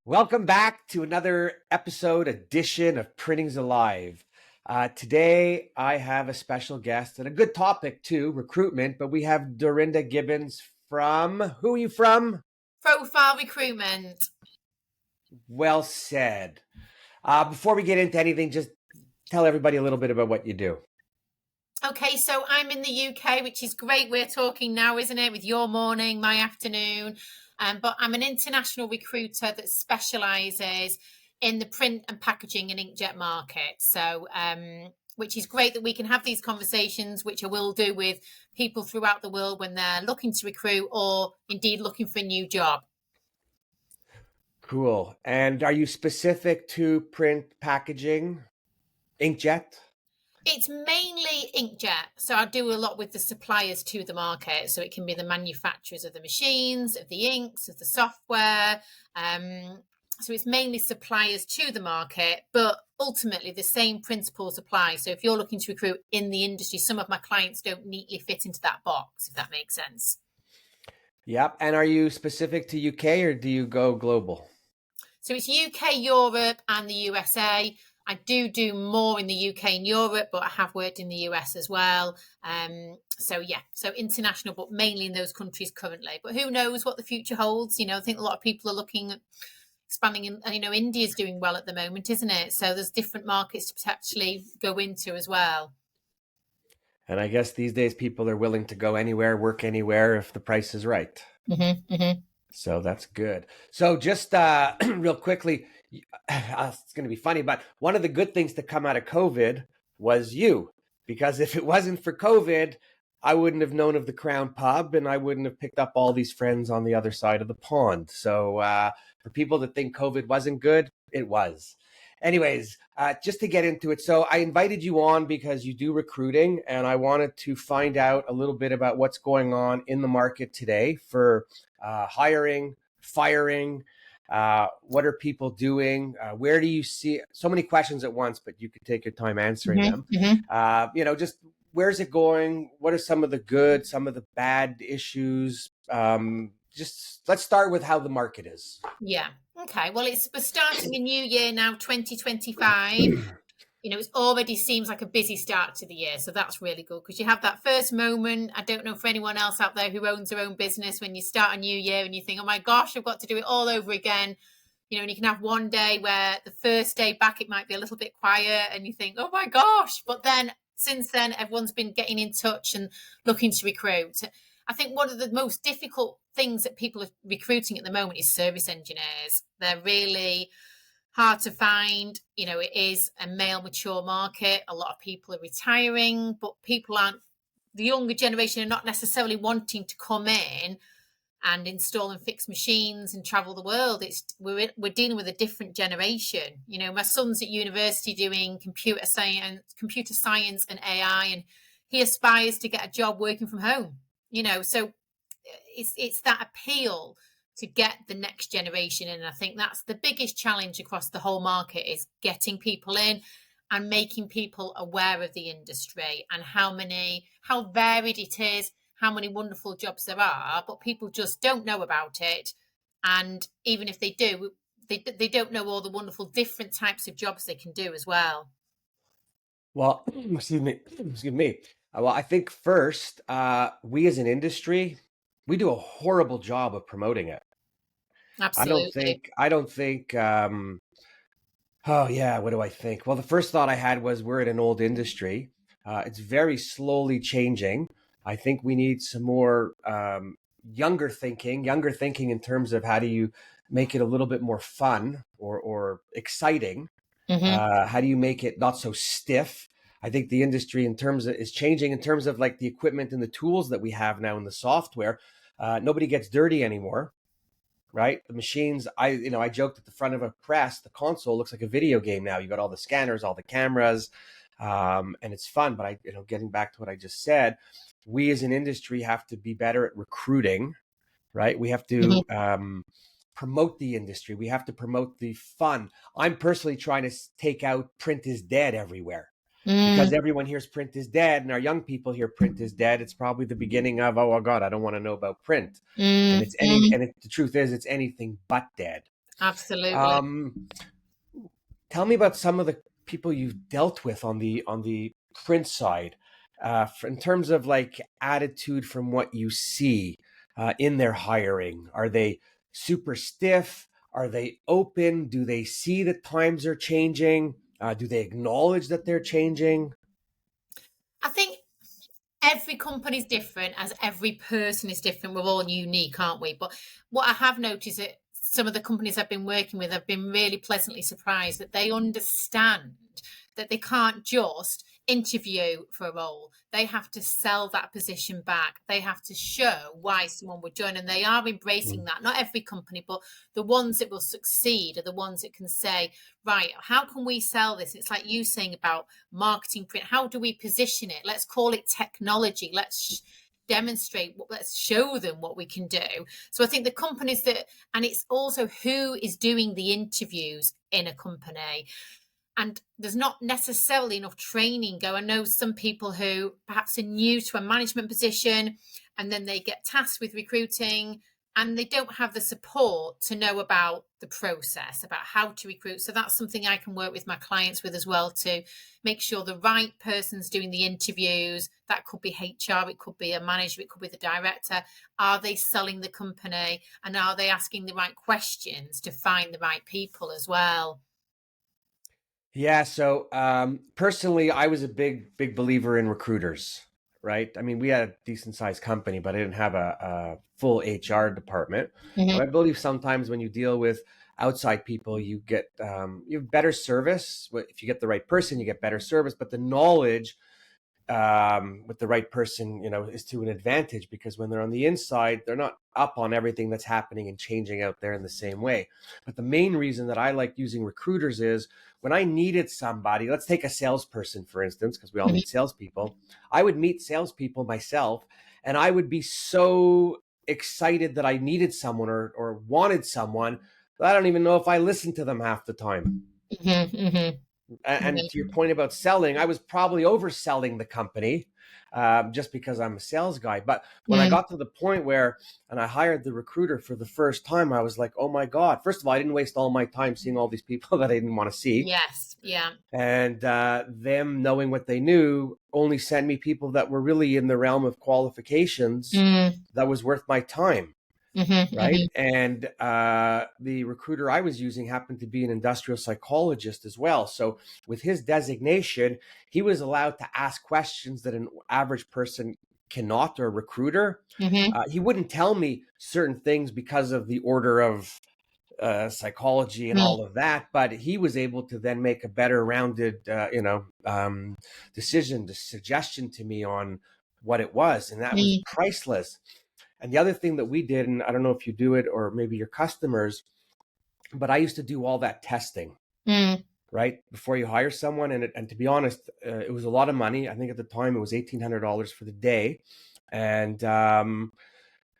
Welcome back to another edition of Printing's Alive. Today, I have a special guest and a good topic too, recruitment, but we have Dorinda Gibbons from, who are you from? Profile Recruitment. Well said. Before we get into anything, just tell everybody a little bit about what you do. Okay, so I'm in the UK, which is great. We're talking now, isn't it, with your morning, my afternoon. But I'm an international recruiter that specialises in the print and packaging and inkjet market. So, which is great that we can have these conversations, which I will do with people throughout the world when they're looking to recruit or indeed looking for a new job. Cool. And are you specific to print packaging, inkjet? It's mainly inkjet. So I do a lot with the suppliers to the market. So it can be the manufacturers of the machines, of the inks, of the software. So it's mainly suppliers to the market, but ultimately the same principles apply. So if you're looking to recruit in the industry, some of my clients don't neatly fit into that box, if that makes sense. Yep. And are you specific to UK or do you go global? So it's UK, Europe, and the USA. I do more in the UK and Europe, but I have worked in the US as well. So international, but mainly in those countries currently. But who knows what the future holds? I think a lot of people are looking at expanding, and India's doing well at the moment, isn't it? So there's different markets to potentially go into as well. And I guess these days people are willing to go anywhere, work anywhere if the price is right. Mm-hmm, mm-hmm. So that's good. So just real quickly, it's going to be funny, but one of the good things to come out of COVID was you, because if it wasn't for COVID, I wouldn't have known of the Crown Pub and I wouldn't have picked up all these friends on the other side of the pond. So for people that think COVID wasn't good, it was. Anyways, just to get into it. So I invited you on because you do recruiting and I wanted to find out a little bit about what's going on in the market today for hiring, firing. What are people doing? Where do you see so many questions at once, but you could take your time answering them. Just where's it going? What are some of the good, some of the bad issues? Just let's start with how the market is. Yeah. Okay. Well, we're starting a new year now, 2025. It already seems like a busy start to the year. So that's really good because you have that first moment. I don't know for anyone else out there who owns their own business when you start a new year and you think, oh my gosh, I've got to do it all over again. And you can have one day where the first day back, it might be a little bit quiet and you think, oh my gosh. But then since then, everyone's been getting in touch and looking to recruit. I think one of the most difficult things that people are recruiting at the moment is service engineers. They're really hard to find. It is a male mature market. A lot of people are retiring, but the younger generation are not necessarily wanting to come in and install and fix machines and travel the world. We're dealing with a different generation. My son's at university doing computer science and AI, and he aspires to get a job working from home. So it's that appeal to get the next generation in. And I think that's the biggest challenge across the whole market is getting people in and making people aware of the industry and how varied it is, how many wonderful jobs there are, but people just don't know about it. And even if they do, they don't know all the wonderful different types of jobs they can do as well. Well, excuse me. Well, I think first, we as an industry, we do a horrible job of promoting it. Absolutely. I don't think, oh yeah, what do I think? Well, the first thought I had was we're in an old industry. It's very slowly changing. I think we need some more younger thinking in terms of how do you make it a little bit more fun or exciting? Mm-hmm. How do you make it not so stiff? I think the industry is changing in terms of like the equipment and the tools that we have now in the software. Nobody gets dirty anymore, right? The machines, I joked at the front of a press, the console looks like a video game now. You got all the scanners, all the cameras, and it's fun. But getting back to what I just said, we as an industry have to be better at recruiting, right? We have to promote the industry. We have to promote the fun. I'm personally trying to take out print is dead everywhere. Because everyone hears print is dead and our young people hear print is dead. It's probably the beginning of, oh God, I don't want to know about print. And the truth is it's anything but dead. Absolutely. Um, Tell me about some of the people you've dealt with on the print side, in terms of like attitude from what you see in their hiring. Are they super stiff? Are they open? Do they see that times are changing? Do they acknowledge that they're changing? I think every company is different, as every person is different. We're all unique, aren't we? But what I have noticed that some of the companies I've been working with, I've been really pleasantly surprised that they understand that they can't just interview for a role. They have to sell that position back. They have to show why someone would join, and they are embracing that. Not every company, but the ones that will succeed are the ones that can say, right, how can we sell this? It's like you saying about marketing print. How do we position it? Let's call it technology. Let's demonstrate, let's show them what we can do. So I think the companies that, and it's also who is doing the interviews in a company. And there's not necessarily enough training go. I know some people who perhaps are new to a management position and then they get tasked with recruiting and they don't have the support to know about the process, about how to recruit. So that's something I can work with my clients with as well, to make sure the right person's doing the interviews. That could be HR, it could be a manager, it could be the director. Are they selling the company, and are they asking the right questions to find the right people as well? Yeah, so personally, I was a big believer in recruiters, right? I mean, we had a decent sized company, but I didn't have a full HR department. But I Mm-hmm. believe sometimes when you deal with outside people, you have better service. If you get the right person, you get better service. But the knowledge with the right person, is to an advantage, because when they're on the inside, they're not up on everything that's happening and changing out there in the same way. But the main reason that I like using recruiters is when I needed somebody, let's take a salesperson, for instance, because we all Mm-hmm. need salespeople. I would meet salespeople myself, and I would be so excited that I needed someone or wanted someone that I don't even know if I listened to them half the time. Mm-hmm. Mm-hmm. And to your point about selling, I was probably overselling the company, just because I'm a sales guy. But when I Mm-hmm. got to the point where, and I hired the recruiter for the first time, I was like, oh my God. First of all, I didn't waste all my time seeing all these people that I didn't want to see. Yes. Yeah. And them knowing what they knew only sent me people that were really in the realm of qualifications Mm. that was worth my time. Mm-hmm. Right. Mm-hmm. And the recruiter I was using happened to be an industrial psychologist as well. So with his designation, he was allowed to ask questions that an average person cannot, or a recruiter. Mm-hmm. He wouldn't tell me certain things because of the order of psychology and all of that, but he was able to then make a better rounded, decision, the suggestion to me on what it was. And that was Mm-hmm. priceless. And the other thing that we did, and I don't know if you do it or maybe your customers, but I used to do all that testing, Mm-hmm. right? Before you hire someone. And to be honest, it was a lot of money. I think at the time it was $1,800 for the day. And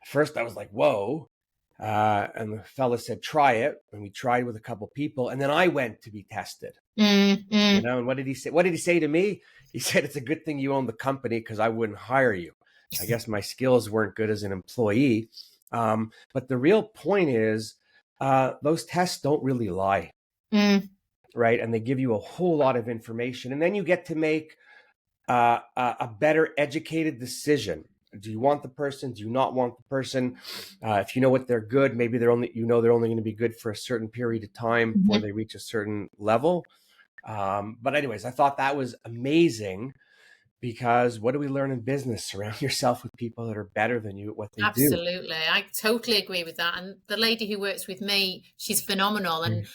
first I was like, whoa. And the fella said, try it. And we tried with a couple people. And then I went to be tested, Mm-hmm. and what did he say? What did he say to me? He said, it's a good thing you own the company, because I wouldn't hire you. I guess my skills weren't good as an employee. But the real point is, those tests don't really lie, Mm-hmm. right? And they give you a whole lot of information. And then you get to make a better educated decision. Do you want the person? Do you not want the person? If you know what they're good, maybe they're only going to be good for a certain period of time before they reach a certain level. But anyways, I thought that was amazing, because what do we learn in business? Surround yourself with people that are better than you at what they do. Absolutely. I totally agree with that. And the lady who works with me, she's phenomenal. And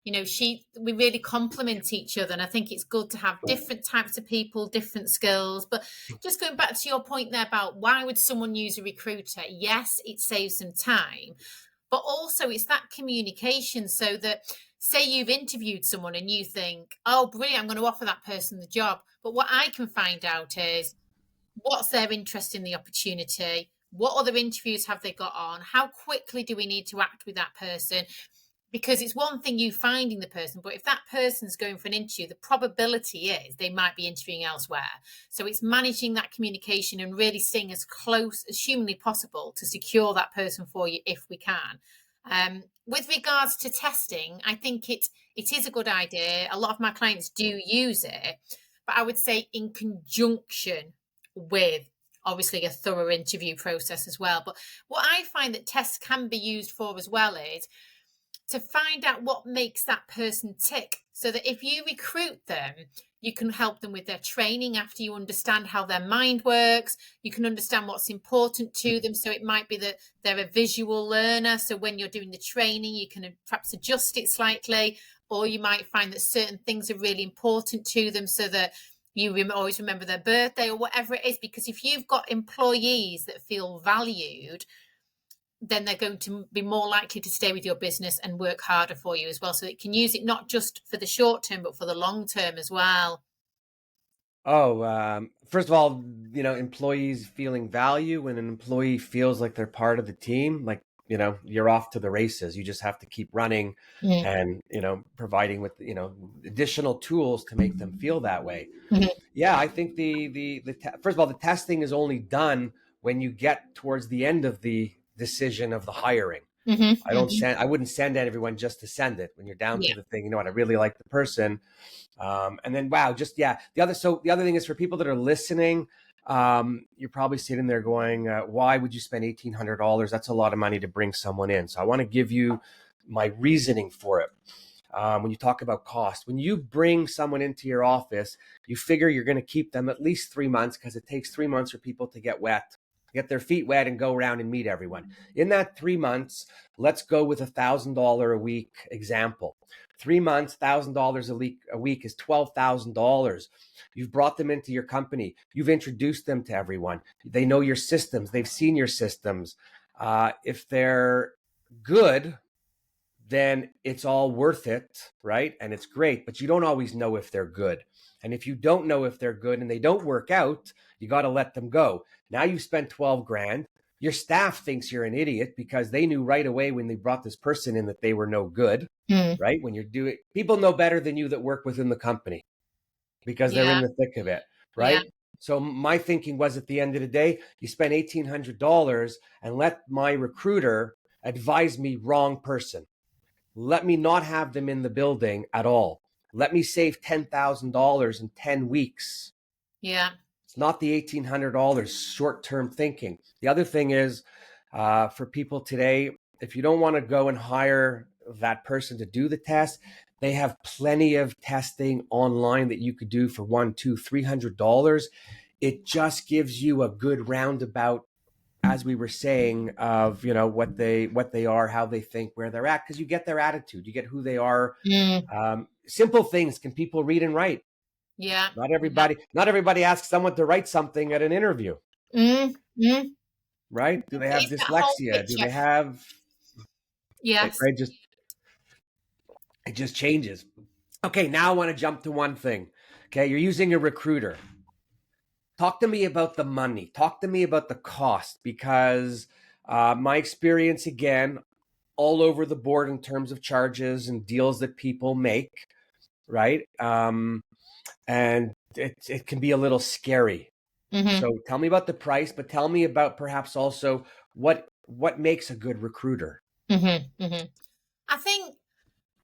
we really complement each other, and I think it's good to have different types of people, different skills. But just going back to your point there about why would someone use a recruiter? Yes, it saves them time, but also it's that communication, so that, say you've interviewed someone and you think, oh brilliant, I'm going to offer that person the job, but what I can find out is what's their interest in the opportunity, what other interviews have they got on, how quickly do we need to act with that person? Because it's one thing you finding the person, but if that person's going for an interview, the probability is they might be interviewing elsewhere. So it's managing that communication and really staying as close as humanly possible to secure that person for you if we can. With regards to testing, I think it is a good idea. A lot of my clients do use it, but I would say in conjunction with obviously a thorough interview process as well. But what I find that tests can be used for as well is to find out what makes that person tick, so that if you recruit them, you can help them with their training after you understand how their mind works. You can understand what's important to them. So it might be that they're a visual learner. So when you're doing the training, you can perhaps adjust it slightly, or you might find that certain things are really important to them so that you always remember their birthday or whatever it is. Because if you've got employees that feel valued, then they're going to be more likely to stay with your business and work harder for you as well. So it can use it not just for the short term, but for the long term as well. First of all, employees feeling value, when an employee feels like they're part of the team, like, you're off to the races. You just have to keep running and, providing with, additional tools to make them feel that way. Mhm. Yeah, I think first of all, the testing is only done when you get towards the end of the decision of the hiring. I wouldn't send everyone just to send it. When you're down to the thing, I really like the person. And then, wow, the other thing is, for people that are listening, you're probably sitting there going, why would you spend $1,800? That's a lot of money to bring someone in. So I want to give you my reasoning for it. When you talk about cost, when you bring someone into your office, you figure you're going to keep them at least 3 months, because it takes 3 months for people to get their feet wet and go around and meet everyone. In that 3 months, let's go with $1,000 a week example. 3 months, $1,000 a week is $12,000. You've brought them into your company. You've introduced them to everyone. They know your systems. They've seen your systems. If they're good, then it's all worth it, right? And it's great, but you don't always know if they're good. And if you don't know if they're good and they don't work out, you got to let them go. Now you've spent 12 grand. Your staff thinks you're an idiot because they knew right away when they brought this person in that they were no good, right? When you're doing, people know better than you that work within the company because they're in the thick of it, right? Yeah. So my thinking was, at the end of the day, you spend $1,800 and let my recruiter advise me wrong person. Let me not have them in the building at all. Let me save $10,000 in 10 weeks. Yeah. It's not the $1,800 short-term thinking. The other thing is, for people today, if you don't want to go and hire that person to do the test, they have plenty of testing online that you could do for $100, $200, $300. It just gives you a good roundabout, as we were saying, of what they are, how they think, where they're at, because you get their attitude, you get who they are. Simple things. Can people read and write? Yeah. Not everybody asks someone to write something at an interview. Right? Do they have dyslexia? Do they have? Yes. It just changes. Okay, now I want to jump to one thing. Okay, you're using a recruiter. Talk to me about the money. Talk to me about the cost, because my experience, again, all over the board in terms of charges and deals that people make, right? And it can be a little scary. So tell me about the price, but tell me about perhaps also what makes a good recruiter. I think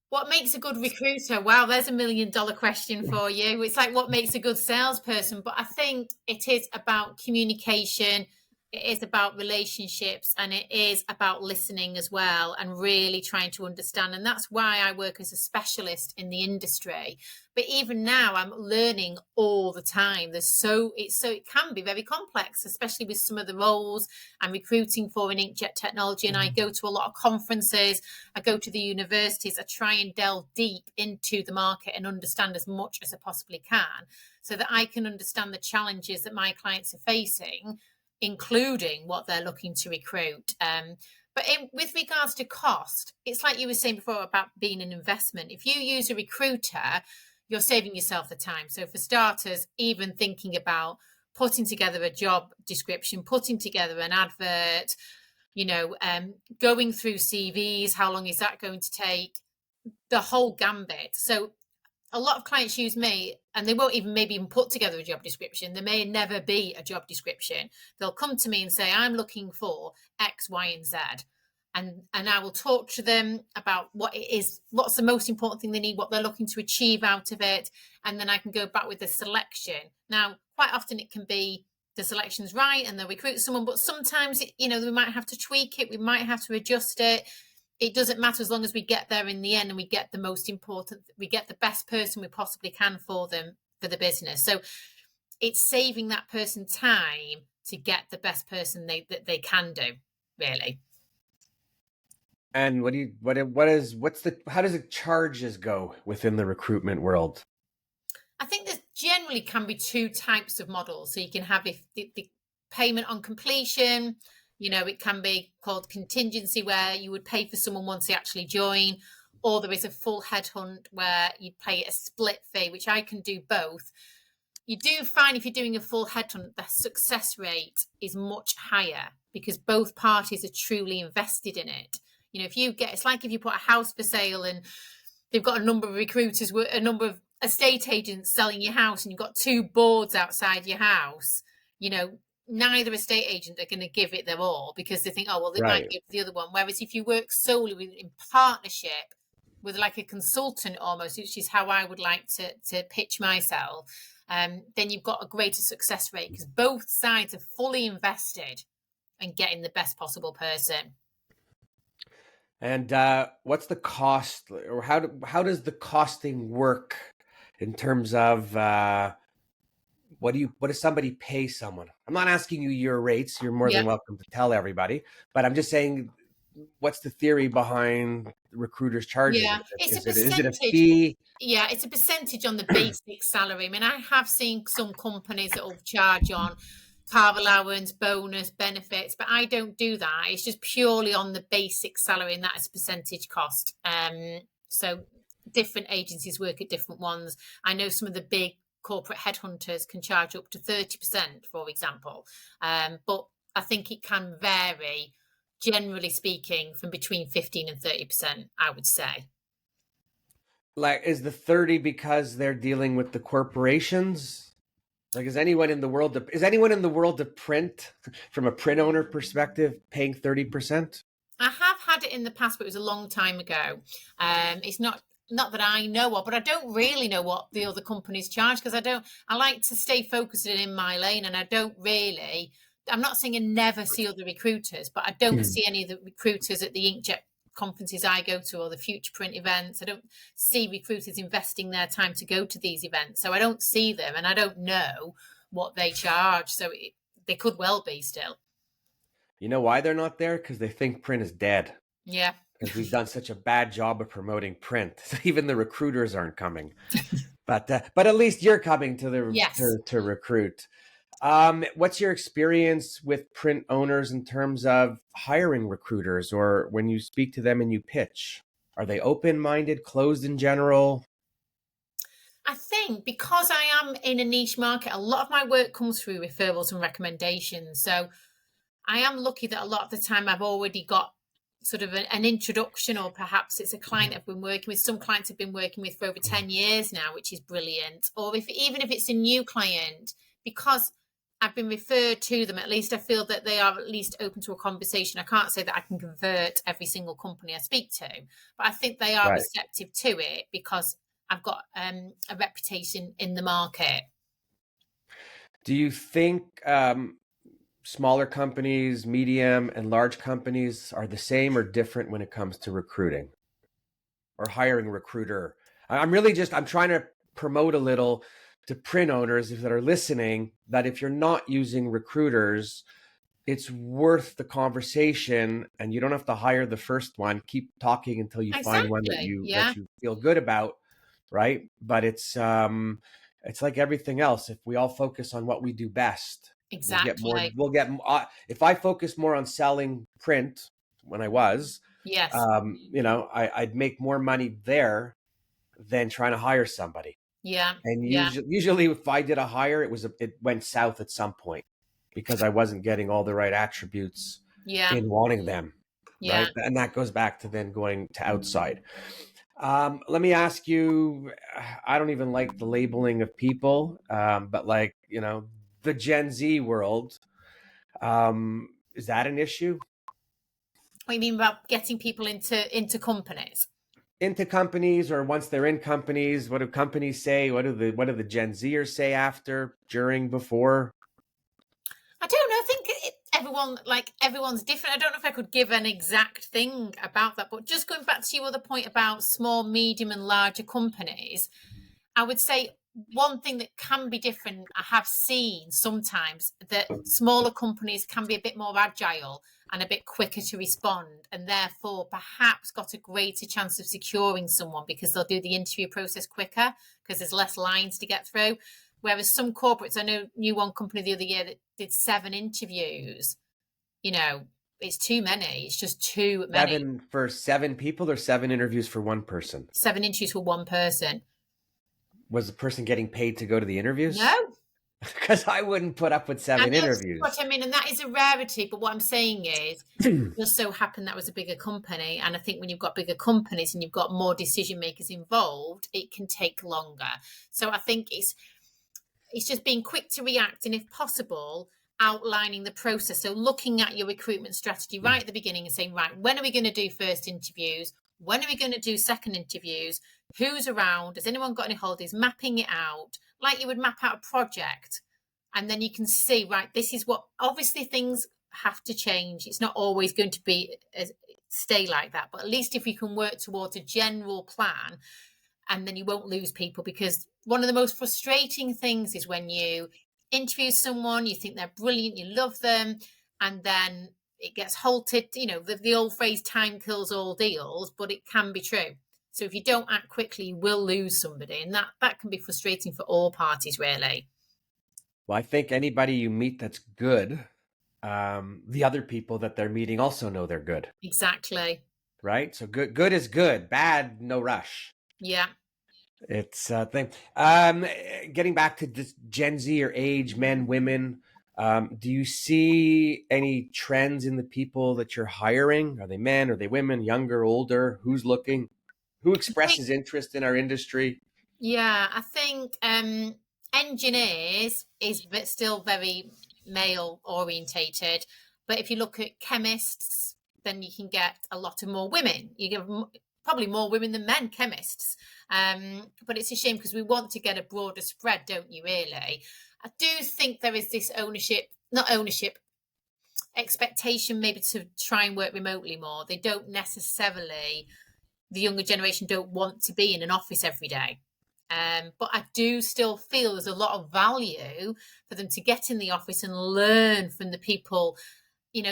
what makes a good recruiter? Wow, there's $1 million question for you. It's like, what makes a good salesperson? But I think it is about communication. It is about relationships, and it is about listening as well, and really trying to understand. And that's why I work as a specialist in the industry. But even now, I'm learning all the time. It can be very complex, especially with some of the roles I'm recruiting for in inkjet technology. And I go to a lot of conferences. I go to the universities. I try and delve deep into the market and understand as much as I possibly can, so that I can understand the challenges that my clients are facing, including what they're looking to recruit. But with regards to cost, it's like you were saying before about being an investment. If you use a recruiter, you're saving yourself the time. So for starters, even thinking about putting together a job description, putting together an advert, going through CVs, how long is that going to take? The whole gambit. So a lot of clients use me and they won't even put together a job description. There may never be a job description. They'll come to me and say, I'm looking for X, Y, and Z. and I will talk to them about what it is, what's the most important thing they need, what they're looking to achieve out of it, and then I can go back with the selection. Now, quite often it can be the selection's right and they'll recruit someone, but sometimes we might have to tweak it, we might have to adjust it. It doesn't matter as long as we get there in the end and we get the best person we possibly can for them, for the business. So it's saving that person time to get the best person that they can do, really. And how does the charges go within the recruitment world? I think there generally can be two types of models. So you can have the payment on completion, it can be called contingency, where you would pay for someone once they actually join, or there is a full headhunt where you pay a split fee, which I can do both. You do find if you're doing a full headhunt, the success rate is much higher because both parties are truly invested in it. It's like if you put a house for sale and they've got a number of recruiters, a number of estate agents selling your house, and you've got two boards outside your house, neither estate agent are going to give it their all because they think, oh, well, they might give the other one. Whereas if you work solely in partnership with like a consultant almost, which is how I would like to pitch myself, then you've got a greater success rate because both sides are fully invested in getting the best possible person. And what's the cost, or how does the costing work in terms of what does somebody pay someone? I'm not asking you your rates. You're more than welcome to tell everybody, but I'm just saying, what's the theory behind recruiters charging? Yeah, Is it a fee? Yeah, it's a percentage on the basic salary. I mean, I have seen some companies that will charge on car allowance, bonus, benefits, but I don't do that. It's just purely on the basic salary, and that is percentage cost. So different agencies work at different ones. I know some of the big corporate headhunters can charge up to 30%, for example. But I think it can vary, generally speaking, from between 15 and 30%, I would say. Like, is the 30 because they're dealing with the corporations? Like, is anyone in the world of print, from a print owner perspective, paying 30%? I have had it in the past, but it was a long time ago. It's not that I know of, but I don't really know what the other companies charge because I like to stay focused in my lane, and I'm not saying I never see other recruiters, but I don't see any of the recruiters at the inkjet conferences I go to or the future print events. I don't see recruiters investing their time to go to these events. So I don't see them, and I don't know what they charge. So they could well be still. You know why they're not there? Because they think print is dead. Yeah. Because we've done such a bad job of promoting print. Even the recruiters aren't coming. But at least you're coming to recruit. What's your experience with print owners in terms of hiring recruiters, or when you speak to them and you pitch? Are they open-minded, closed in general? I think because I am in a niche market, a lot of my work comes through referrals and recommendations. So I am lucky that a lot of the time I've already got sort of an introduction, or perhaps it's a client I've been working with. Some clients I've been working with for over 10 years now, which is brilliant. Or even if it's a new client, because I've been referred to them, at least I feel that they are at least open to a conversation. I can't say that I can convert every single company I speak to, but I think they are receptive to it because I've got a reputation in the market. Do you think smaller companies, medium, and large companies are the same or different when it comes to recruiting or hiring a recruiter? I'm trying to promote a little to print owners that are listening, that if you're not using recruiters, it's worth the conversation, and you don't have to hire the first one. Keep talking until you find one that you feel good about, right? But it's like everything else. If we all focus on what we do best, exactly, we'll get more. If I focus more on selling print when I was, I'd make more money there than trying to hire somebody. Yeah. And usually if I did a hire, it went south at some point because I wasn't getting all the right attributes in wanting them. Yeah. Right. And that goes back to then going to outside. Let me ask you, I don't even like the labeling of people, but the Gen Z world, is that an issue? What do you mean about getting people into companies? Into companies, or once they're in companies, what do companies say? What do the Gen Zers say after, during, before? I don't know. I think everyone's different. I don't know if I could give an exact thing about that, but just going back to your other point about small, medium, and larger companies, I would say one thing that can be different, I have seen sometimes that smaller companies can be a bit more agile and a bit quicker to respond, and therefore perhaps got a greater chance of securing someone because they'll do the interview process quicker because there's less lines to get through. Whereas some corporates, I knew one company the other year that did 7 interviews. It's too many. It's just too many. 7 for 7 people, or 7 interviews for one person? 7 interviews for one person. Was the person getting paid to go to the interviews? No. Because I wouldn't put up with 7 interviews. What I mean, and that is a rarity. But what I'm saying is, it just so happened that was a bigger company, and I think when you've got bigger companies and you've got more decision makers involved, it can take longer. So I think it's just being quick to react, and if possible, outlining the process. So looking at your recruitment strategy right at the beginning and saying, right, when are we going to do first interviews? When are we going to do second interviews? Who's around? Has anyone got any holidays? Mapping it out like you would map out a project. And then you can see, right, this is what, obviously things have to change. It's not always going to be stay like that. But at least if you can work towards a general plan, and then you won't lose people, because one of the most frustrating things is when you interview someone, you think they're brilliant, you love them, and then it gets halted. The old phrase, time kills all deals, but it can be true. So if you don't act quickly, you will lose somebody, and that can be frustrating for all parties, really. Well, I think anybody you meet that's good, the other people that they're meeting also know they're good. Exactly. Right? So good is good. Bad, no rush. Yeah. It's a thing. Getting back to this Gen Z or age, men, women, do you see any trends in the people that you're hiring? Are they men? Are they women? Younger, older? Who's looking? Who expresses interest in our industry? Yeah, I think engineers is still very male orientated, but if you look at chemists, then you can get a lot of more women. You get probably more women than men chemists. But it's a shame because we want to get a broader spread, don't you, really? I do think there is this expectation maybe to try and work remotely more. They don't necessarily, the younger generation don't want to be in an office every day. But I do still feel there's a lot of value for them to get in the office and learn from the people.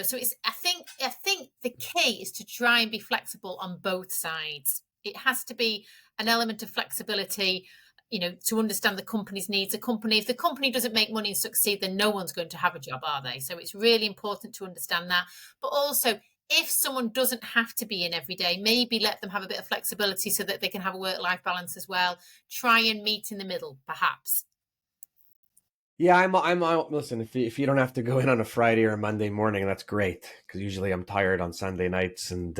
So I think the key is to try and be flexible on both sides. It has to be an element of flexibility, to understand the company's needs. If the company doesn't make money and succeed, then no one's going to have a job, are they? So it's really important to understand that. But also, if someone doesn't have to be in every day, maybe let them have a bit of flexibility so that they can have a work-life balance as well. Try and meet in the middle, perhaps. Yeah, I'm listen, if you don't have to go in on a Friday or a Monday morning, that's great, because usually I'm tired on Sunday nights, and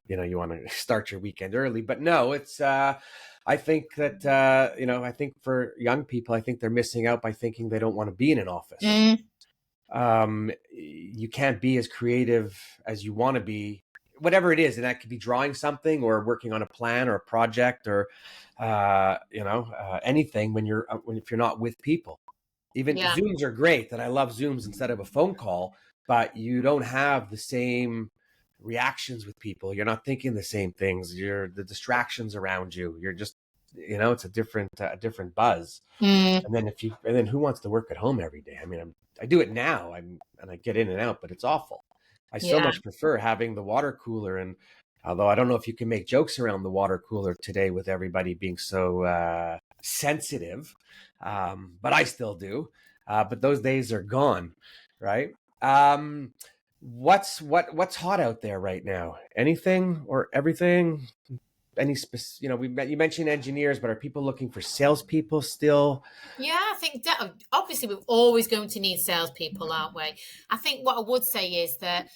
you want to start your weekend early. But no, it's I think that I think for young people, I think they're missing out by thinking they don't want to be in an office. You can't be as creative as you want to be, whatever it is, and that could be drawing something or working on a plan or a project or anything if you're not with people. Even Zooms are great, and I love Zooms instead of a phone call, but you don't have the same reactions with people. You're not thinking the same things. The distractions around you. You're just, it's a different buzz. And then who wants to work at home every day? I mean, I do it now, and I get in and out, but it's awful. I so much prefer having the water cooler. And although I don't know if you can make jokes around the water cooler today with everybody being so sensitive, but I still do. But those days are gone, right? What's hot out there right now? Anything or everything? Any specific? You mentioned engineers, but are people looking for salespeople still? Yeah, I think that obviously we're always going to need salespeople, aren't we? I think what I would say is that,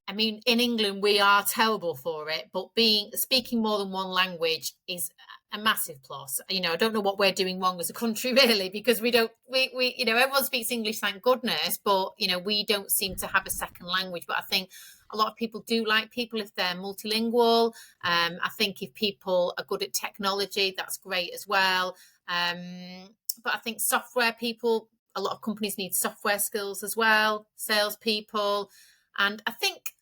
I mean, in England we are terrible for it, but speaking more than one language is a massive plus. I don't know what we're doing wrong as a country, really, because we everyone speaks English, thank goodness, but we don't seem to have a second language. But I think a lot of people do like people if they're multilingual. I think if people are good at technology, that's great as well. But I think software people, a lot of companies need software skills as well, salespeople. And I think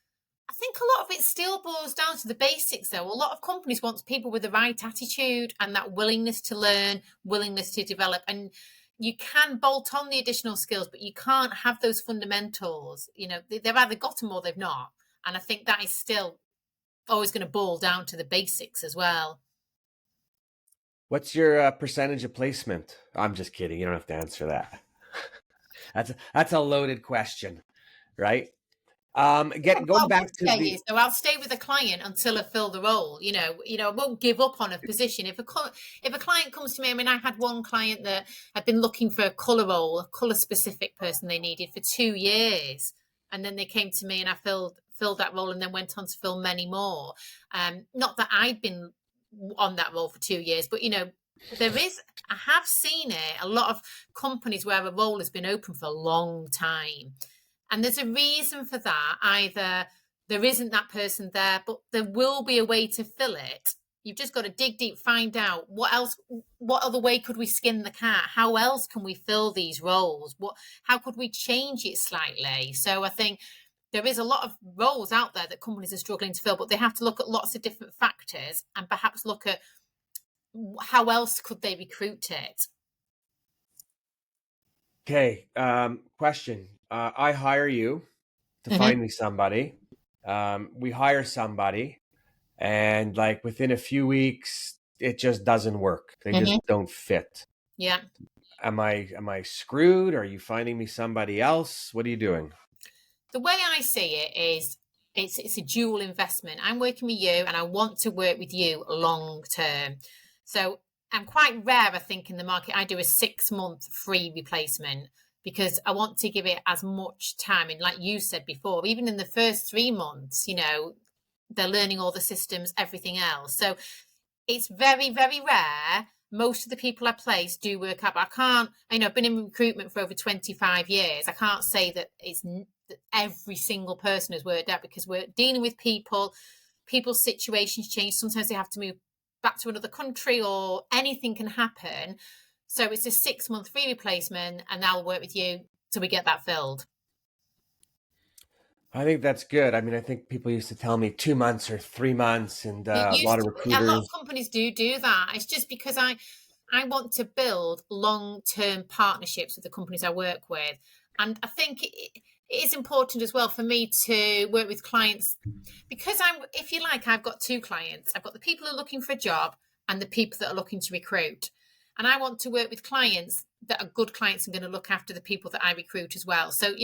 a lot of it still boils down to the basics, though. A lot of companies want people with the right attitude and that willingness to learn, willingness to develop. And you can bolt on the additional skills, but you can't have those fundamentals. They've either got them or they've not. And I think that is still always going to boil down to the basics as well. What's your percentage of placement? I'm just kidding. You don't have to answer that. That's a loaded question, right? Going back to the. So I'll stay with a client until I fill the role. I won't give up on a position. If a client comes to me, I had one client that had been looking for a colour role, a colour specific person they needed for 2 years, and then they came to me and I filled that role, and then went on to fill many more. Not that I'd been on that role for 2 years, but I have seen it, a lot of companies where a role has been open for a long time. And there's a reason for that. Either there isn't that person there, but there will be a way to fill it. You've just got to dig deep, find out what other way could we skin the cat? How else can we fill these roles? How could we change it slightly? So I think there is a lot of roles out there that companies are struggling to fill, but they have to look at lots of different factors and perhaps look at how else could they recruit it. Okay, question. I hire you to find me somebody. We hire somebody, and within a few weeks, it just doesn't work. They just don't fit. Yeah. Am I screwed? Are you finding me somebody else? What are you doing? The way I see it is it's a dual investment. I'm working with you and I want to work with you long term. So I'm quite rare, I think, in the market. I do a 6-month free replacement because I want to give it as much time. And like you said before, even in the first 3 months, they're learning all the systems, everything else. So it's very, very rare. Most of the people I place do work out. But I've been in recruitment for over 25 years. I can't say that that every single person has worked out, because we're dealing with people. People's situations change. Sometimes they have to move back to another country or anything can happen. So it's a 6-month free replacement and I'll work with you till we get that filled. I think that's good. I think people used to tell me 2 months or 3 months, and a lot of recruiters. A lot of companies do that. It's just because I want to build long-term partnerships with the companies I work with. And I think it is important as well for me to work with clients, because if you like, I've got 2 clients. I've got the people who are looking for a job and the people that are looking to recruit. And I want to work with clients that are good clients and going to look after the people that I recruit as well. So,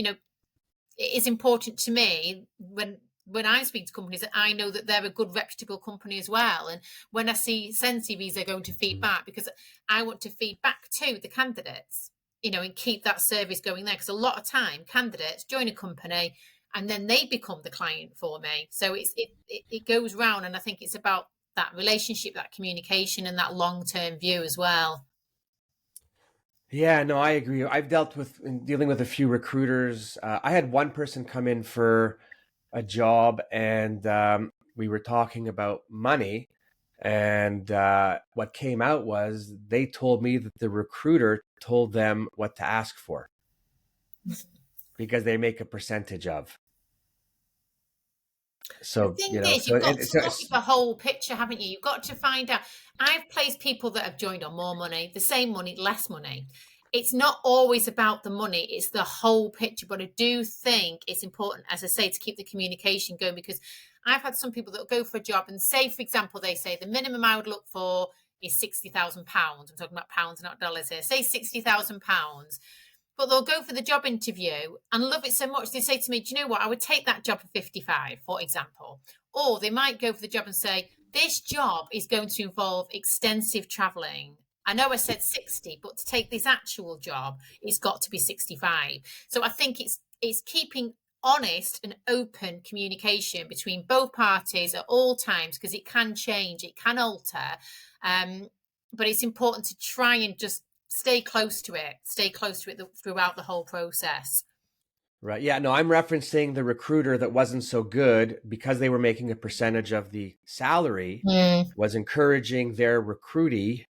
it is important to me when I speak to companies that I know that they're a good, reputable company as well. And when I send CVs, they're going to feed back, because I want to feed back to the candidates, and keep that service going there. Because a lot of time candidates join a company and then they become the client for me. So it goes round, and I think it's about that relationship, that communication, and that long-term view as well. Yeah, no, I agree. I've dealing with a few recruiters. I had one person come in for a job, and we were talking about money. And what came out was they told me that the recruiter told them what to ask for because they make a percentage of. So, the thing is, you've got to look at the whole picture, haven't you? You've got to find out. I've placed people that have joined on more money, the same money, less money. It's not always about the money, it's the whole picture. But I do think it's important, as I say, to keep the communication going, because I've had some people that go for a job and say, for example, they say the minimum I would look for is £60,000. I'm talking about pounds, not dollars here. Say £60,000. But they'll go for the job interview and love it so much. They say to me, do you know what? I would take that job for 55, for example. Or they might go for the job and say, this job is going to involve extensive traveling. I know I said 60, but to take this actual job, it's got to be 65. So I think it's keeping honest and open communication between both parties at all times, because it can change, it can alter. but it's important to try and just stay close to it throughout the whole process. Right. Yeah. No, I'm referencing the recruiter that wasn't so good because they were making a percentage of the salary, was encouraging their recruitee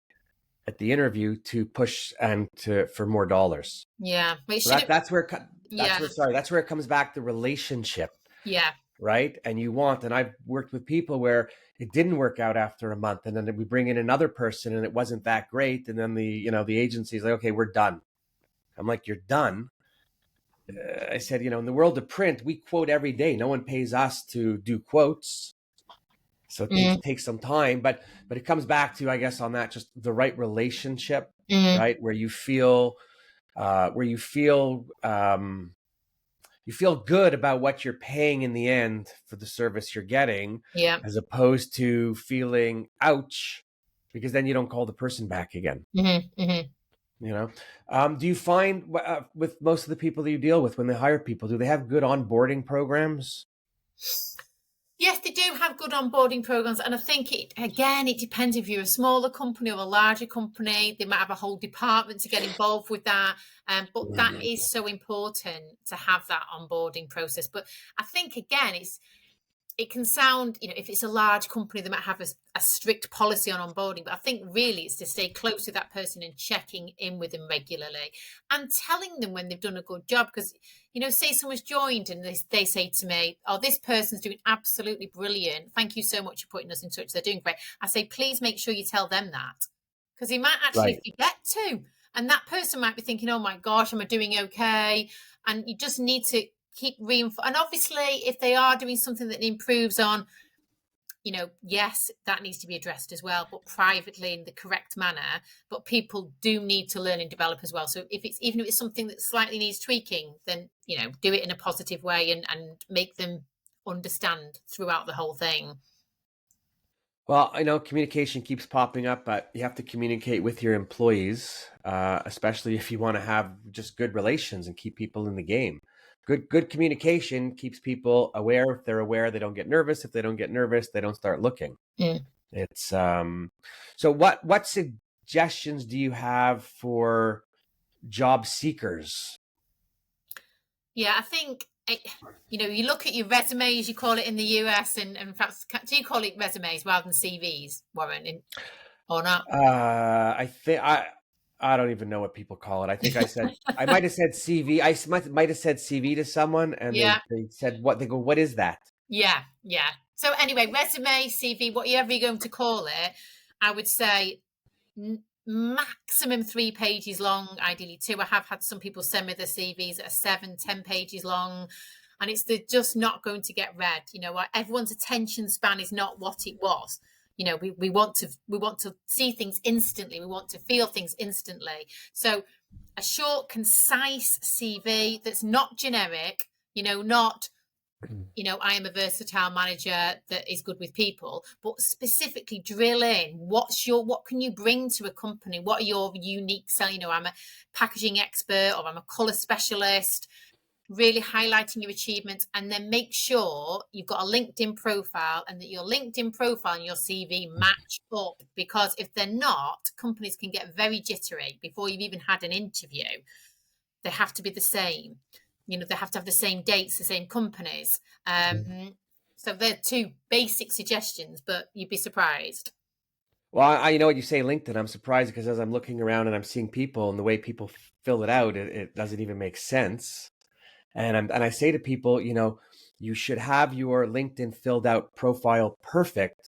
at the interview to push and for more dollars. Yeah. So that's where it comes back to relationship. Yeah. Right. And I've worked with people where it didn't work out after a month, and then we bring in another person and it wasn't that great. And then the agency's like, okay, we're done. I'm like, you're done? I said, in the world of print, we quote every day. No one pays us to do quotes. So it takes some time, but it comes back to, I guess, on that, just the right relationship, right? Where you feel you feel good about what you're paying in the end for the service you're getting, as opposed to feeling ouch, because then you don't call the person back again. Do you find with most of the people that you deal with, when they hire people, do they have good onboarding programs? Yes, they do have good onboarding programs. And I think it depends if you're a smaller company or a larger company. They might have a whole department to get involved with that. But that is so important to have that onboarding process. But I think, again, it can sound, if it's a large company, they might have a strict policy on onboarding. But I think really it's to stay close to that person and checking in with them regularly and telling them when they've done a good job. Because, say someone's joined and they say to me, oh, this person's doing absolutely brilliant. Thank you so much for putting us in touch. They're doing great. I say, please make sure you tell them that, because they might actually forget to. And that person might be thinking, oh my gosh, am I doing okay? And you just need to keep reinforcing. And obviously, if they are doing something that improves on, yes, that needs to be addressed as well, but privately in the correct manner. But people do need to learn and develop as well. So even if it's something that slightly needs tweaking, then do it in a positive way and make them understand throughout the whole thing. Well, I know communication keeps popping up, but you have to communicate with your employees, especially if you want to have just good relations and keep people in the game. Good communication keeps people aware. If they're aware, they don't get nervous. If they don't get nervous, they don't start looking. It's so what suggestions do you have for job seekers? Yeah, I think you look at your resume, as you call it in the US, and perhaps, do you call it resumes rather than CVs, Warren, or not? I think I don't even know what people call it. I think I might have said CV. I might have said CV to someone, and they said what? They go, what is that? Yeah. So anyway, resume, CV, whatever you're going to call it, I would say maximum 3 pages long, ideally 2. I have had some people send me their CVs that are 7-10 pages long, and they're just not going to get read. Everyone's attention span is not what it was. We want to see things instantly. We want to feel things instantly. So a short, concise CV that's not generic, not, I am a versatile manager that is good with people, but specifically drill in what can you bring to a company? What are your unique selling? I'm a packaging expert, or I'm a color specialist. Really highlighting your achievements, and then make sure you've got a LinkedIn profile and that your LinkedIn profile and your CV match up, because if they're not, companies can get very jittery before you've even had an interview. They have to be the same. They have to have the same dates, the same companies. So they're 2 basic suggestions, but you'd be surprised. Well, I know what you say, LinkedIn. I'm surprised because as I'm looking around and I'm seeing people and the way people fill it out, it doesn't even make sense. And I say to people, you should have your LinkedIn filled out profile perfect.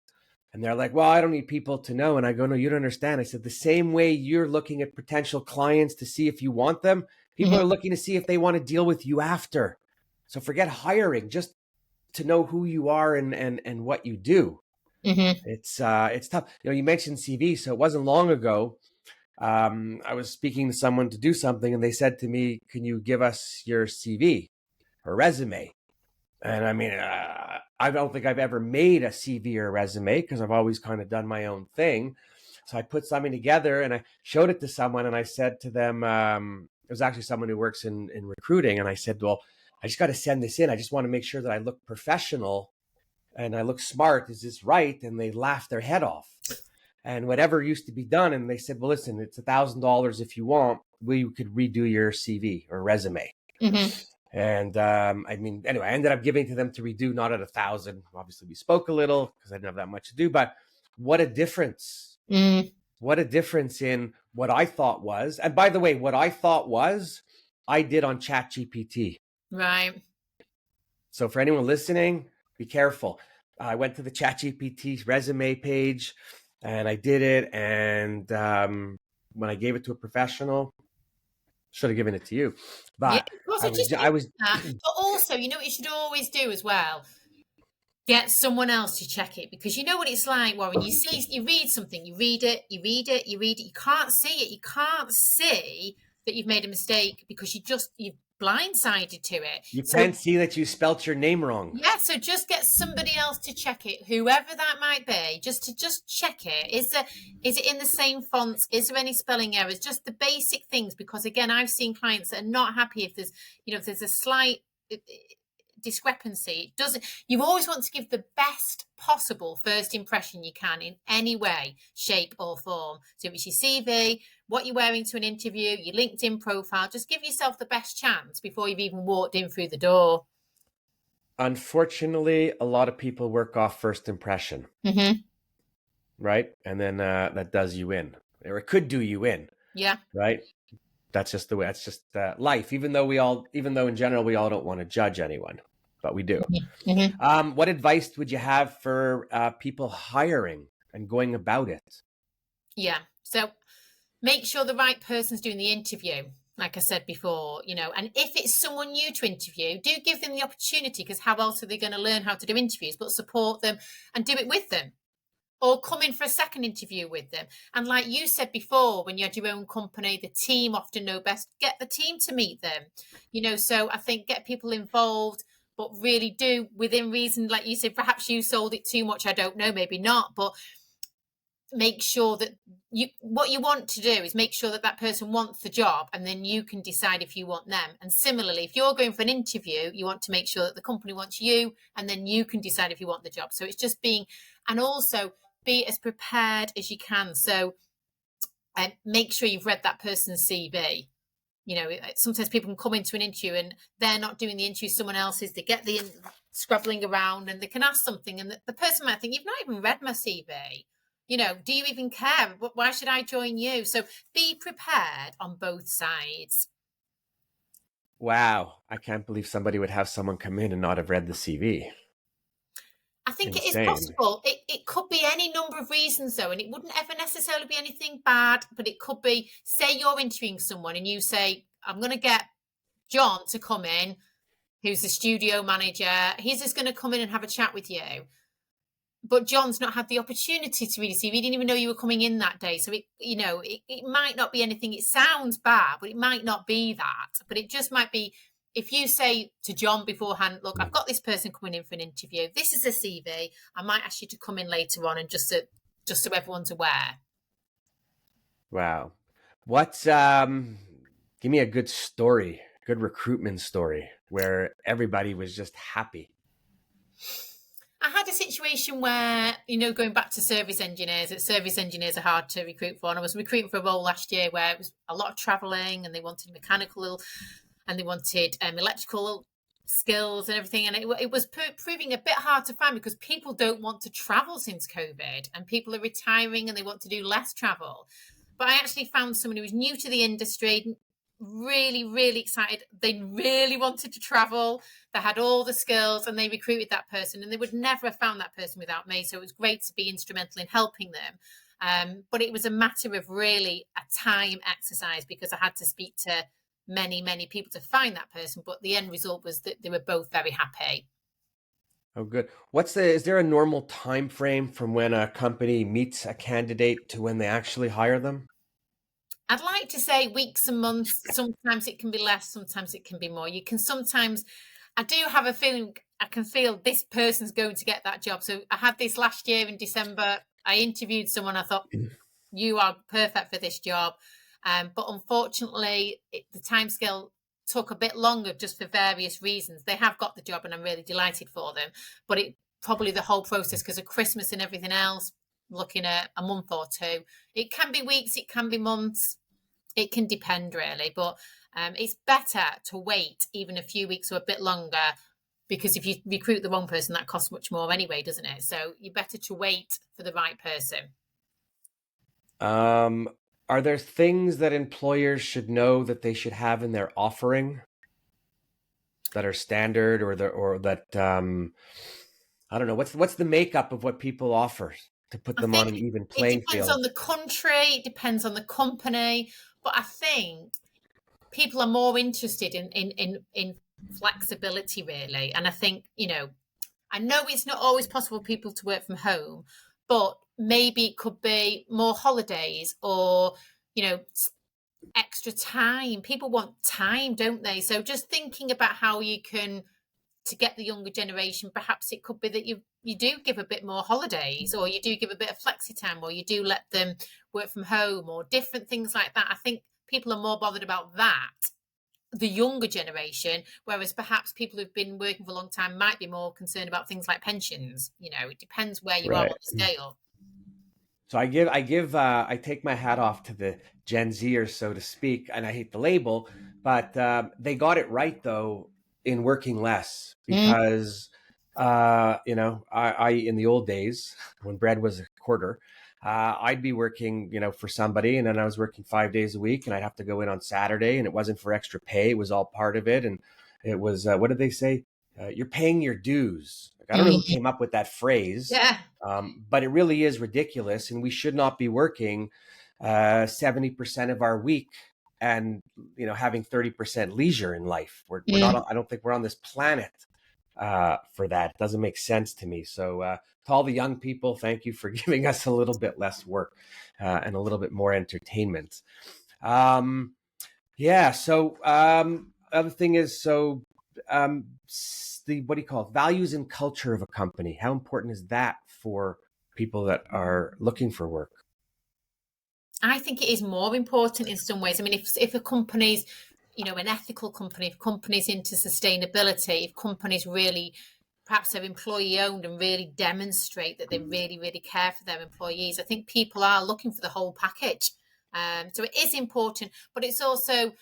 And they're like, well, I don't need people to know. And I go, no, you don't understand. I said, the same way you're looking at potential clients to see if you want them, people are looking to see if they want to deal with you after. So forget hiring, just to know who you are and what you do. It's tough. You mentioned CV. So it wasn't long ago. I was speaking to someone to do something, and they said to me, can you give us your CV or resume? And I mean, I don't think I've ever made a CV or a resume because I've always kind of done my own thing. So I put something together and I showed it to someone, and I said to them, it was actually someone who works in recruiting. And I said, well, I just got to send this in. I just want to make sure that I look professional and I look smart. Is this right? And they laughed their head off. and whatever used to be done. And they said, well, listen, it's $1,000 if you want. We could redo your CV or resume. Mm-hmm. And anyway, I ended up giving to them to redo, not at 1,000. Obviously, we spoke a little because I didn't have that much to do. But what a difference! What a difference in what I thought was. And by the way, what I thought was, I did on ChatGPT. Right. So for anyone listening, be careful. I went to the ChatGPT resume page, and I did it. And when I gave it to a professional, should have given it to you, but Yeah, of course, I was. that. But also, you know what you should always do as well? Get someone else to check it, because you know what it's like, Warren. You read something, you read it. You can't see it. You can't see that you've made a mistake because you've blindsided to it. You can't see that you spelt your name wrong. Yeah, so just get somebody else to check it, whoever that might be, just check it. Is it in the same fonts? Is there any spelling errors? Just the basic things, because again, I've seen clients that are not happy if there's a slight discrepancy. You always want to give the best possible first impression you can in any way, shape or form. So if it's your CV, what you're wearing to an interview, your LinkedIn profile, just give yourself the best chance before you've even walked in through the door. Unfortunately, a lot of people work off first impression, right? And then that does you in, or it could do you in. Yeah. Right. That's just the way. That's just life. Even though in general we all don't want to judge anyone, but we do. What advice would you have for people hiring and going about it? Yeah. So make sure the right person's doing the interview. Like I said before, and if it's someone new to interview, do give them the opportunity, because how else are they going to learn how to do interviews? But support them and do it with them, or come in for a second interview with them. And like you said before, when you had your own company, the team often know best. Get the team to meet them, so I think get people involved, but really do within reason. Like you said, perhaps you sold it too much. I don't know, maybe not, but make sure that what you want to do is make sure that person wants the job, and then you can decide if you want them. And similarly, if you're going for an interview, you want to make sure that the company wants you, and then you can decide if you want the job. So it's just and also be as prepared as you can. So make sure you've read that person's CV. Sometimes people can come into an interview and they're not doing the interview, someone else is. They get the scrabbling around and they can ask something, and the person might think, you've not even read my CV. Do you even care? Why should I join you? So be prepared on both sides. Wow. I can't believe somebody would have someone come in and not have read the CV. I think it is possible. It could be any number of reasons, though, and it wouldn't ever necessarily be anything bad, but it could be, say you're interviewing someone and you say, I'm going to get John to come in, who's the studio manager. He's just going to come in and have a chat with you. But John's not had the opportunity to read a CV. He didn't even know you were coming in that day. So, it might not be anything. It sounds bad, but it might not be that. But it just might be, if you say to John beforehand, look, I've got this person coming in for an interview. This is a CV. I might ask you to come in later on, and just so everyone's aware. Wow. What's give me a good story, good recruitment story where everybody was just happy. I had a situation where, going back to service engineers are hard to recruit for. And I was recruiting for a role last year where it was a lot of traveling, and they wanted mechanical and they wanted electrical skills and everything. And it was proving a bit hard to find, because people don't want to travel since COVID, and people are retiring and they want to do less travel. But I actually found someone who was new to the industry, really, really excited. They really wanted to travel. They had all the skills, and they recruited that person, and they would never have found that person without me. So it was great to be instrumental in helping them. But it was a matter of really a time exercise, because I had to speak to many, many people to find that person. But the end result was that they were both very happy. Oh, good. Is there a normal time frame from when a company meets a candidate to when they actually hire them? I'd like to say weeks and months. Sometimes it can be less, sometimes it can be more. I do have a feeling, I can feel this person's going to get that job. So I had this last year in December. I interviewed someone. I thought, you are perfect for this job. But unfortunately, the timescale took a bit longer, just for various reasons. They have got the job, and I'm really delighted for them. But probably the whole process, because of Christmas and everything else, looking at a month or two. It can be weeks, it can be months. It can depend really, but it's better to wait even a few weeks or a bit longer, because if you recruit the wrong person, that costs much more anyway, doesn't it? So you're better to wait for the right person. Are there things that employers should know that they should have in their offering that are standard, or that I don't know, what's the makeup of what people offer to put I them on think an even it playing depends field? on the country, it depends on the company, but I think people are more interested in flexibility really. And I think, I know it's not always possible for people to work from home, but maybe it could be more holidays or, extra time. People want time, don't they? So just thinking about how you can, to get the younger generation, perhaps it could be that you do give a bit more holidays, or you do give a bit of flexi time, or you do let them work from home, or different things like that. I think people are more bothered about that, the younger generation, whereas perhaps people who've been working for a long time might be more concerned about things like pensions. It depends where you are on Right. the scale. So I take my hat off to the Gen Zers, so to speak, and I hate the label, but they got it right though in working less, Mm, because I in the old days when bread was a quarter, I'd be working for somebody, and then I was working 5 days a week, and I'd have to go in on Saturday, and it wasn't for extra pay; it was all part of it, and it was what did they say? You're paying your dues. Like, I don't know who mm, came up with that phrase. yeah. But it really is ridiculous, and we should not be working 70% of our week and having 30% leisure in life. We're Mm, not. I don't think we're on this planet for that. It doesn't make sense to me. So to all the young people, thank you for giving us a little bit less work and a little bit more entertainment. Yeah. So other thing is, the what do you call it? Values and culture of a company. How important is that for people that are looking for work? I think it is more important in some ways. I mean, if a company's, an ethical company, if companies into sustainability, if companies really perhaps are employee owned and really demonstrate that they really, really care for their employees, I think people are looking for the whole package. So it is important, but it's also,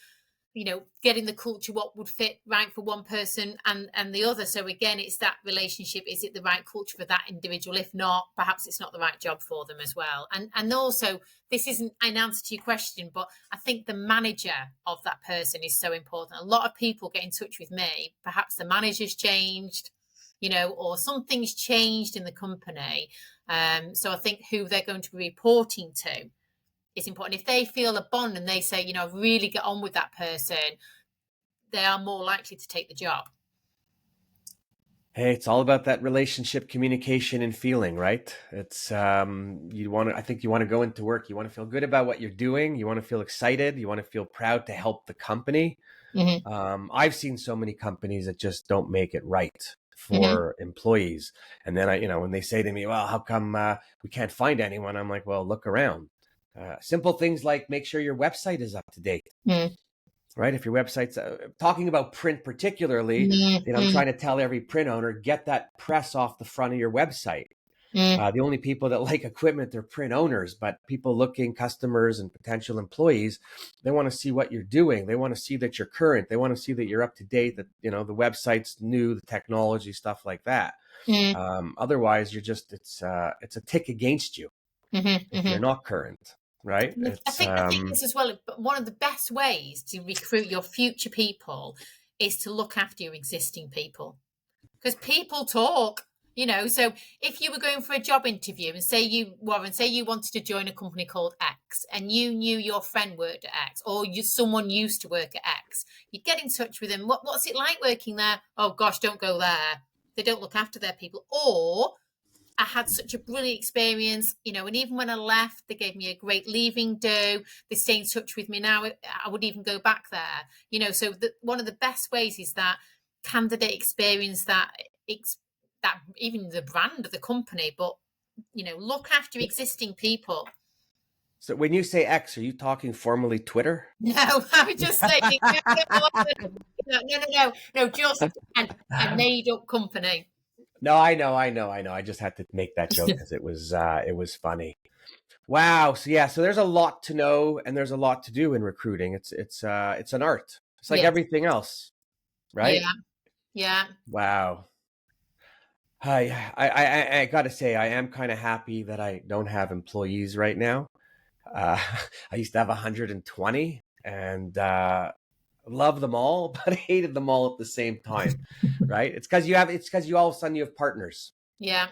getting the culture what would fit right for one person and the other. So again, it's that relationship. Is it the right culture for that individual? If not, perhaps it's not the right job for them as well. And also, this isn't an answer to your question, but I think the manager of that person is so important. A lot of people get in touch with me, perhaps the manager's changed, or something's changed in the company. So I think who they're going to be reporting to is important. If they feel a bond and they say, really get on with that person, they are more likely to take the job. Hey, it's all about that relationship, communication, and feeling, right? It's I think you want to go into work, you want to feel good about what you're doing, you want to feel excited, you want to feel proud to help the company. Mm-hmm. I've seen so many companies that just don't make it right Mm-hmm. for employees. And then when they say to me, well, how come we can't find anyone? I'm like, well, look around. Simple things like make sure your website is up to date, Mm-hmm. right? If your website's talking about print, particularly, I'm Mm-hmm. trying to tell every print owner, get that press off the front of your website. The only people that like equipment are print owners, but people looking, customers and potential employees, they want to see what you're doing. They want to see that you're current. They want to see that you're up to date, that, the website's new, the technology, stuff like that. Otherwise, it's a tick against you if you're Mm-hmm. not current, right? I It's, think the thing is as well, one of the best ways to recruit your future people is to look after your existing people, because people talk. So if you were going for a job interview and say you wanted to join a company called X and you knew your friend worked at X, or someone used to work at X, you'd get in touch with them. What's it like working there? Oh gosh, don't go there. They don't look after their people. Or I had such a brilliant experience, and even when I left, they gave me a great leaving do. They stay in touch with me now. I would even go back there, so one of the best ways is that candidate experience, that even the brand of the company, but, look after existing people. so when you say X, are you talking formally Twitter? No, I was just saying, no, just a made up company. No, I know. I just had to make that joke because it was funny. Wow. So yeah, so there's a lot to know and there's a lot to do in recruiting. It's an art. It's like Yes. everything else, right? Yeah. Yeah. Wow. I gotta say, I am kind of happy that I don't have employees right now. Uh, I used to have 120 and love them all, but I hated them all at the same time, right? It's because you all of a sudden you have partners. Yeah.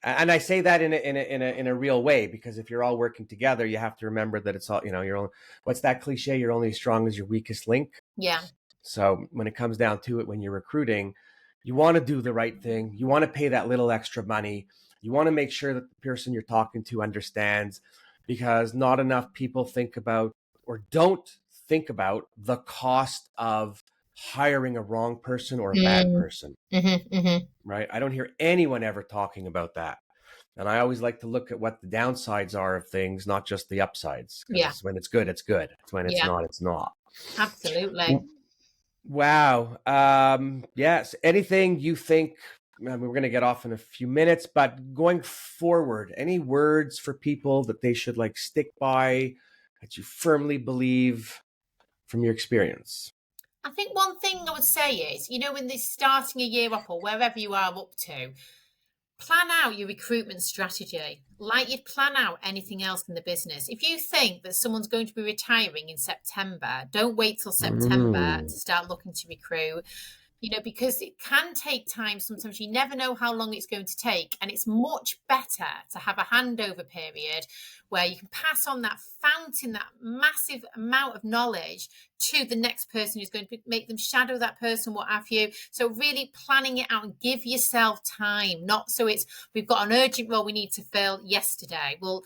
And I say that in a real way, because if you're all working together, you have to remember that it's all, you're only, what's that cliche? You're only as strong as your weakest link. Yeah. So when it comes down to it, when you're recruiting, you want to do the right thing. You want to pay that little extra money. You want to make sure that the person you're talking to understands, because not enough people think about or don't think about the cost of hiring a wrong person or a bad Mm. person, Mm-hmm. right? I don't hear anyone ever talking about that. And I always like to look at what the downsides are of things, not just the upsides. Yeah. Because when it's good, it's good. When it's Yeah. not, it's not. Absolutely. Wow. Yes. Anything you think, I mean, we're going to get off in a few minutes, but going forward, any words for people that they should like stick by, that you firmly believe from your experience? I think one thing I would say is, when they're starting a year off or wherever you are up to, plan out your recruitment strategy like you'd plan out anything else in the business. If you think that someone's going to be retiring in September, don't wait till September to start looking to recruit. Because it can take time. Sometimes you never know how long it's going to take. And it's much better to have a handover period where you can pass on that fountain, that massive amount of knowledge to the next person who's going to make them shadow that person, what have you. So really planning it out and give yourself time, not so we've got an urgent role we need to fill yesterday. Well,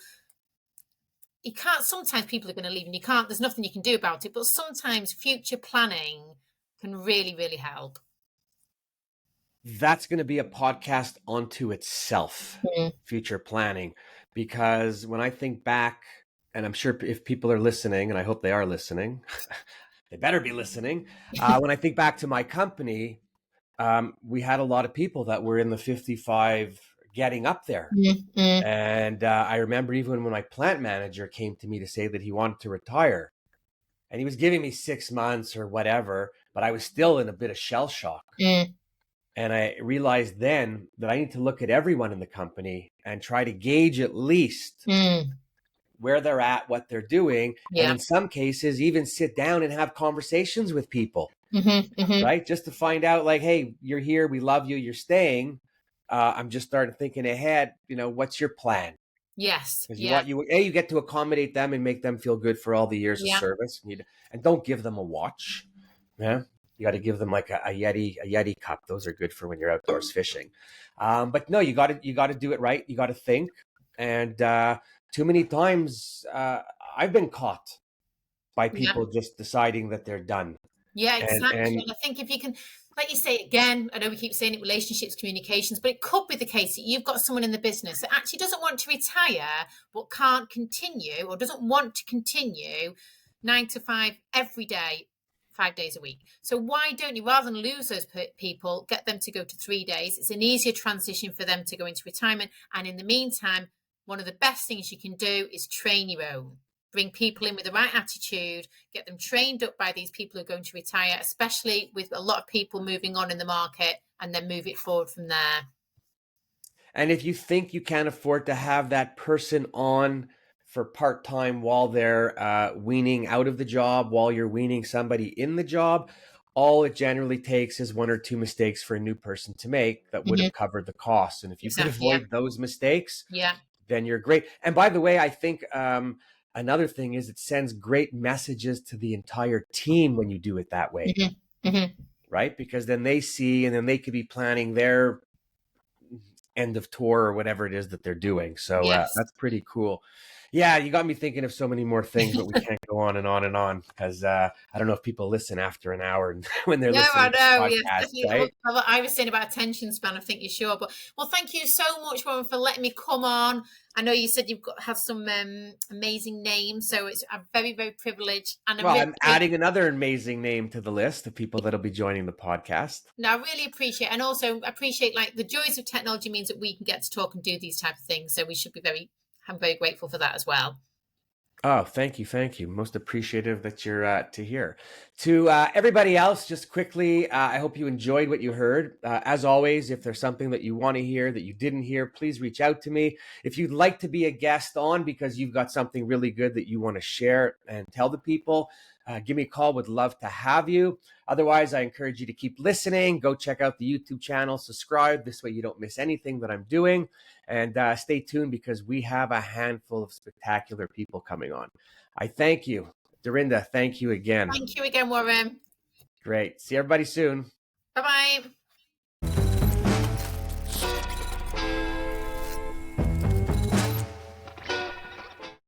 you can't, sometimes people are going to leave and there's nothing you can do about it. But sometimes future planning can really, really help. That's going to be a podcast onto itself, future planning, because when I think back, and I'm sure if people are listening, and I hope they are listening, they better be listening. When I think back to my company, we had a lot of people that were in the 55 getting up there. And I remember even when my plant manager came to me to say that he wanted to retire, and he was giving me 6 months or whatever, but I was still in a bit of shell shock. And I realized then that I need to look at everyone in the company and try to gauge at least where they're at, what they're doing. Yeah. And in some cases, even sit down and have conversations with people, right? Just to find out like, hey, you're here. We love you. You're staying. I'm just starting thinking ahead. What's your plan? Yes. Because you get to accommodate them and make them feel good for all the years of service. And don't give them a watch. Yeah. You got to give them like a Yeti cup. Those are good for when you're outdoors fishing. But no, you got to do it right. You got to think. And too many times I've been caught by people just deciding that they're done. Yeah, exactly. And I think if you can, like you say again, I know we keep saying it, relationships, communications, but it could be the case that you've got someone in the business that actually doesn't want to retire, but can't continue or doesn't want to continue 9 to 5 every day, 5 days a week. So why don't you, rather than lose those people, get them to go to 3 days? It's an easier transition for them to go into retirement. And in the meantime, one of the best things you can do is train your own. Bring people in with the right attitude, get them trained up by these people who are going to retire, especially with a lot of people moving on in the market, and then move it forward from there. And if you think you can't afford to have that person on for part-time while they're weaning out of the job, while you're weaning somebody in the job, all it generally takes is 1 or 2 mistakes for a new person to make that would have covered the cost. And if you could avoid those mistakes, then you're great. And by the way, I think another thing is it sends great messages to the entire team when you do it that way, right? Because then they see, and then they could be planning their end of tour or whatever it is that they're doing. So that's pretty cool. Yeah, you got me thinking of so many more things, but we can't go on and on and on because I don't know if people listen after an hour when they're No, I listening to know. Yes, podcasts, definitely. right? I was saying about attention span. I think you're sure, but well, thank you so much, Warren, for letting me come on. I know you said have some amazing names, so I'm very, very privileged, and Well, I'm adding another amazing name to the list of people that'll be joining the podcast. No, I really appreciate, and also appreciate like the joys of technology means that we can get to talk and do these type of things. So we should be I'm very grateful for that as well. Oh, thank you. Thank you. Most appreciative that you're to hear. To everybody else, just quickly, I hope you enjoyed what you heard. As always, if there's something that you want to hear that you didn't hear, please reach out to me. If you'd like to be a guest on because you've got something really good that you want to share and tell the people, give me a call. Would love to have you. Otherwise, I encourage you to keep listening. Go check out the YouTube channel, subscribe. This way you don't miss anything that I'm doing. And stay tuned because we have a handful of spectacular people coming on. I thank you. Dorinda, thank you again. Thank you again, Warren. Great. See everybody soon. Bye-bye.